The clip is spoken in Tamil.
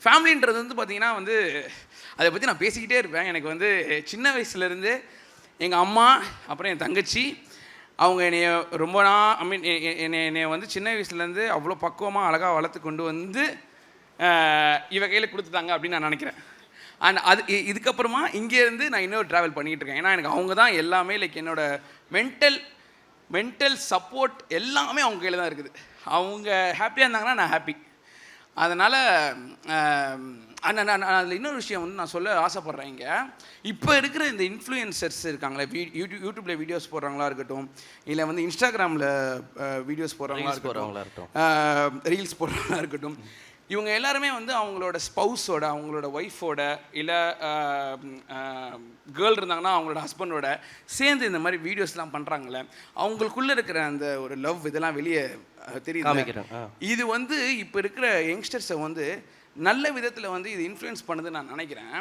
ஃபேமிலின்றது வந்து பார்த்திங்கன்னா வந்து அதை பற்றி நான் பேசிக்கிட்டே இருப்பேன். எனக்கு வந்து சின்ன வயசுலேருந்து எங்கள் அம்மா, அப்புறம் என் தங்கச்சி, அவங்க என்னைய ரொம்ப ஐ மீன் என்னைய வந்து சின்ன வயசுலேருந்து அவ்வளோ பக்குவமாக அழகாக வளர்த்து கொண்டு வந்து இவ கையில் கொடுத்துட்டாங்க அப்படின்னு நான் நினைக்கிறேன். அண்ட் அது இதுக்கப்புறமா இங்கேருந்து நான் இன்னொரு ட்ராவல் பண்ணிகிட்டு இருக்கேன். ஏன்னா எனக்கு அவங்க தான் எல்லாமே, லைக் என்னோடய மென்டல் சப்போர்ட் எல்லாமே அவங்க கையில் தான் இருக்குது. அவங்க ஹாப்பியாக இருந்தாங்கன்னா நான் ஹாப்பி. அதனால் அதில் இன்னொரு விஷயம் வந்து நான் சொல்ல ஆசைப்பட்றேன். இங்கே இப்போ இருக்கிற இந்த இன்ஃப்ளூயன்சர்ஸ் இருக்காங்களே, யூடியூப்பில் வீடியோஸ் போடுறவங்களா இருக்கட்டும், இல்லை வந்து இன்ஸ்டாகிராமில் வீடியோஸ் போடுறவங்களா இருக்கட்டும், ரீல்ஸ் போடுறவங்களா இருக்கட்டும், இவங்க எல்லாருமே வந்து அவங்களோட ஸ்பௌஸோட, அவங்களோட ஒய்ஃபோட, இல்லை கேர்ள் இருந்தாங்கன்னா அவங்களோட ஹஸ்பண்டோட சேர்ந்து இந்த மாதிரி வீடியோஸ்லாம் பண்ணுறாங்களே, அவங்களுக்குள்ளே இருக்கிற அந்த ஒரு லவ் இதெல்லாம் வெளியே தெரியுது. இது வந்து இப்போ இருக்கிற யங்ஸ்டர்ஸை வந்து நல்ல விதத்தில் வந்து இது இன்ஃப்ளூயன்ஸ் பண்ணுதுன்னு நான் நினைக்கிறேன்.